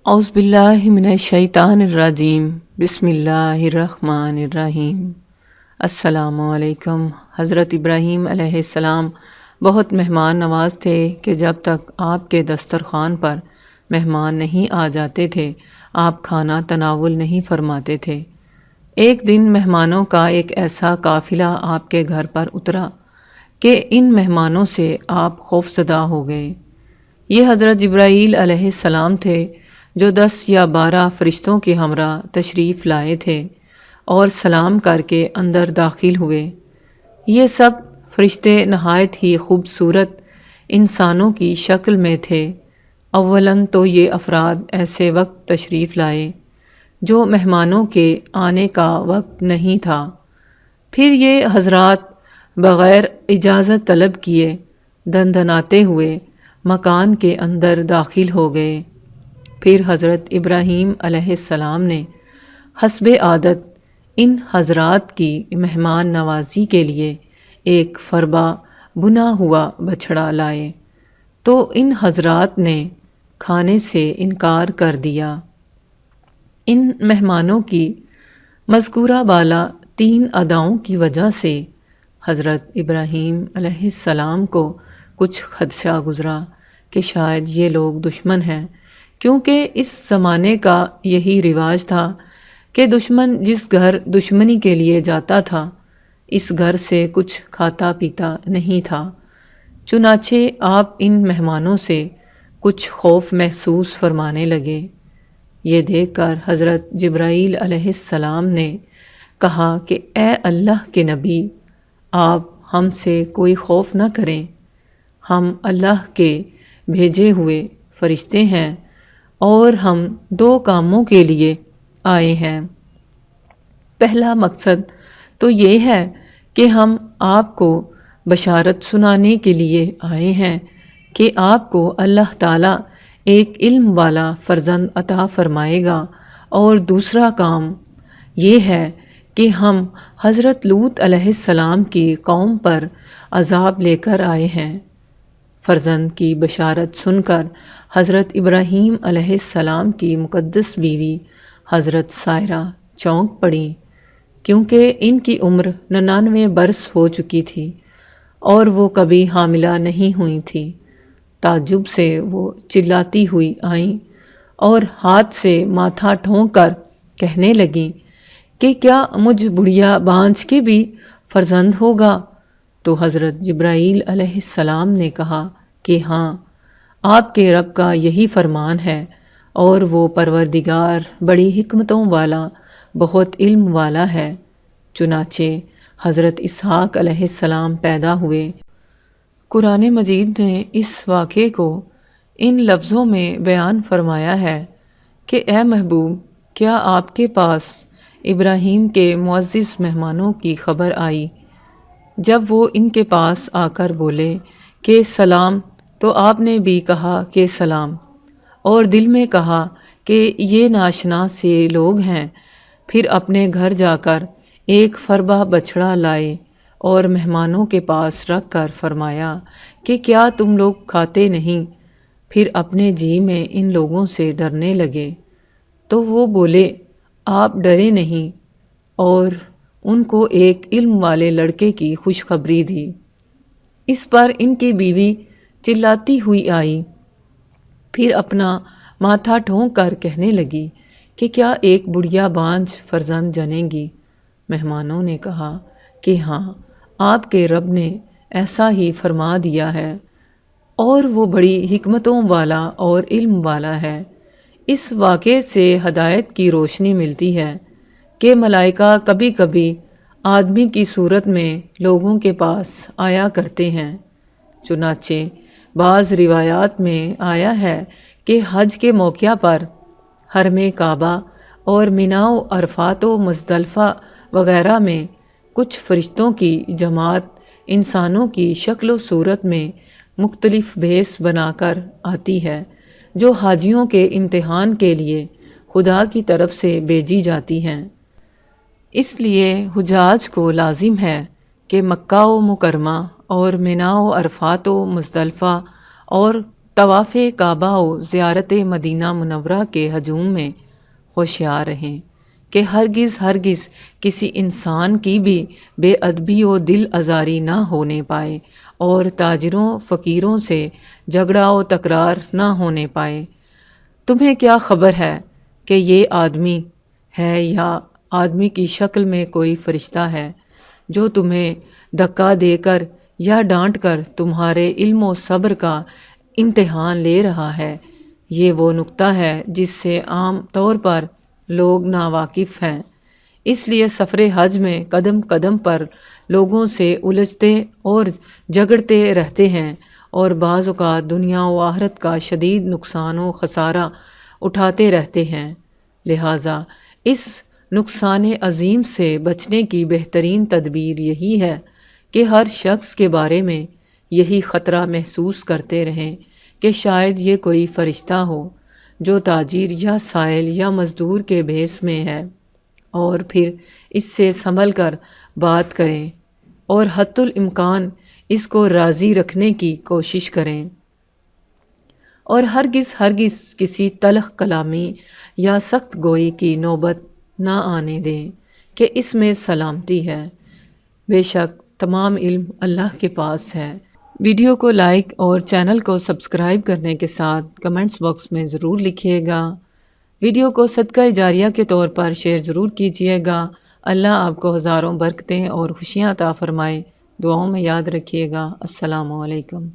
اعوذ باللہ من الشیطان الرجیم، بسم اللہ الرحمن الرحیم۔ السلام علیکم۔ حضرت ابراہیم علیہ السلام بہت مہمان نواز تھے کہ جب تک آپ کے دسترخوان پر مہمان نہیں آ جاتے تھے آپ کھانا تناول نہیں فرماتے تھے۔ ایک دن مہمانوں کا ایک ایسا قافلہ آپ کے گھر پر اترا کہ ان مہمانوں سے آپ خوفزدہ ہو گئے۔ یہ حضرت جبرائیل علیہ السلام تھے جو 10 یا 12 فرشتوں کے ہمراہ تشریف لائے تھے اور سلام کر کے اندر داخل ہوئے۔ یہ سب فرشتے نہایت ہی خوبصورت انسانوں کی شکل میں تھے۔ اولاً تو یہ افراد ایسے وقت تشریف لائے جو مہمانوں کے آنے کا وقت نہیں تھا۔ پھر یہ حضرات بغیر اجازت طلب کیے دندناتے ہوئے مکان کے اندر داخل ہو گئے۔ پھر حضرت ابراہیم علیہ السلام نے حسب عادت ان حضرات کی مہمان نوازی کے لیے ایک فربہ بنا ہوا بچھڑا لائے تو ان حضرات نے کھانے سے انکار کر دیا۔ ان مہمانوں کی مذکورہ بالا 3 اداؤں کی وجہ سے حضرت ابراہیم علیہ السلام کو کچھ خدشہ گزرا کہ شاید یہ لوگ دشمن ہیں، کیونکہ اس زمانے کا یہی رواج تھا کہ دشمن جس گھر دشمنی کے لیے جاتا تھا اس گھر سے کچھ کھاتا پیتا نہیں تھا۔ چنانچہ آپ ان مہمانوں سے کچھ خوف محسوس فرمانے لگے۔ یہ دیکھ کر حضرت جبرائیل علیہ السلام نے کہا کہ اے اللہ کے نبی، آپ ہم سے کوئی خوف نہ کریں، ہم اللہ کے بھیجے ہوئے فرشتے ہیں اور ہم 2 کاموں کے لیے آئے ہیں۔ پہلا مقصد تو یہ ہے کہ ہم آپ کو بشارت سنانے کے لیے آئے ہیں کہ آپ کو اللہ تعالیٰ ایک علم والا فرزند عطا فرمائے گا، اور دوسرا کام یہ ہے کہ ہم حضرت لوط علیہ السلام کی قوم پر عذاب لے کر آئے ہیں۔ فرزند کی بشارت سن کر حضرت ابراہیم علیہ السلام کی مقدس بیوی حضرت سائرہ چونک پڑیں، کیونکہ ان کی عمر 99 برس ہو چکی تھی اور وہ کبھی حاملہ نہیں ہوئی تھیں۔ تعجب سے وہ چلاتی ہوئی آئیں اور ہاتھ سے ماتھا ٹھونک کر کہنے لگیں کہ کیا مجھ بڑھیا بانجھ کے بھی فرزند ہوگا؟ تو حضرت جبرائیل علیہ السلام نے کہا کہ ہاں، آپ کے رب کا یہی فرمان ہے، اور وہ پروردگار بڑی حکمتوں والا بہت علم والا ہے۔ چنانچہ حضرت اسحاق علیہ السلام پیدا ہوئے۔ قرآن مجید نے اس واقعے کو ان لفظوں میں بیان فرمایا ہے کہ اے محبوب، کیا آپ کے پاس ابراہیم کے معزز مہمانوں کی خبر آئی؟ جب وہ ان کے پاس آ کر بولے کہ سلام، تو آپ نے بھی کہا کہ سلام، اور دل میں کہا کہ یہ ناشنا سے لوگ ہیں۔ پھر اپنے گھر جا کر ایک فربہ بچھڑا لائے اور مہمانوں کے پاس رکھ کر فرمایا کہ کیا تم لوگ کھاتے نہیں؟ پھر اپنے جی میں ان لوگوں سے ڈرنے لگے تو وہ بولے آپ ڈرے نہیں، اور ان کو ایک علم والے لڑکے کی خوشخبری دی۔ اس پر ان کی بیوی چلاتی ہوئی آئی، پھر اپنا ماتھا ٹھونک کر کہنے لگی کہ کیا ایک بڑھیا بانجھ فرزند جنیں گی؟ مہمانوں نے کہا کہ ہاں، آپ کے رب نے ایسا ہی فرما دیا ہے، اور وہ بڑی حکمتوں والا اور علم والا ہے۔ اس واقعے سے ہدایت کی روشنی ملتی ہے کہ ملائکہ کبھی کبھی آدمی کی صورت میں لوگوں کے پاس آیا کرتے ہیں۔ چنانچہ بعض روایات میں آیا ہے کہ حج کے موقع پر حرم کعبہ اور مینا و عرفات و مزدلفہ وغیرہ میں کچھ فرشتوں کی جماعت انسانوں کی شکل و صورت میں مختلف بھیس بنا کر آتی ہے، جو حاجیوں کے امتحان کے لیے خدا کی طرف سے بھیجی جاتی ہیں۔ اس لیے حجاج کو لازم ہے کہ مکہ و مکرمہ اور مینا و عرفات و مزدلفہ اور طواف کعبہ و زیارت مدینہ منورہ کے ہجوم میں ہوشیار رہیں کہ ہرگز کسی انسان کی بھی بے ادبی و دل آزاری نہ ہونے پائے اور تاجروں فقیروں سے جھگڑا و تکرار نہ ہونے پائے۔ تمہیں کیا خبر ہے کہ یہ آدمی ہے یا آدمی کی شکل میں کوئی فرشتہ ہے جو تمہیں دھکا دے کر یا ڈانٹ کر تمہارے علم و صبر کا امتحان لے رہا ہے؟ یہ وہ نکتہ ہے جس سے عام طور پر لوگ ناواقف ہیں، اس لیے سفر حج میں قدم قدم پر لوگوں سے الجھتے اور جھگڑتے رہتے ہیں اور بعض اوقات دنیا و آخرت کا شدید نقصان و خسارہ اٹھاتے رہتے ہیں۔ لہٰذا اس نقصان عظیم سے بچنے کی بہترین تدبیر یہی ہے کہ ہر شخص کے بارے میں یہی خطرہ محسوس کرتے رہیں کہ شاید یہ کوئی فرشتہ ہو جو تاجر یا سائل یا مزدور کے بھیس میں ہے، اور پھر اس سے سنبھل کر بات کریں اور حتی الامکان اس کو راضی رکھنے کی کوشش کریں، اور ہرگز کسی تلخ کلامی یا سخت گوئی کی نوبت نہ آنے دیں کہ اس میں سلامتی ہے۔ بے شک تمام علم اللہ کے پاس ہے۔ ویڈیو کو لائک اور چینل کو سبسکرائب کرنے کے ساتھ کمنٹس باکس میں ضرور لکھیے گا۔ ویڈیو کو صدقہ جاریہ کے طور پر شیئر ضرور کیجیے گا۔ اللہ آپ کو ہزاروں برکتیں اور خوشیاں عطا فرمائے۔ دعاؤں میں یاد رکھیے گا۔ السلام علیکم۔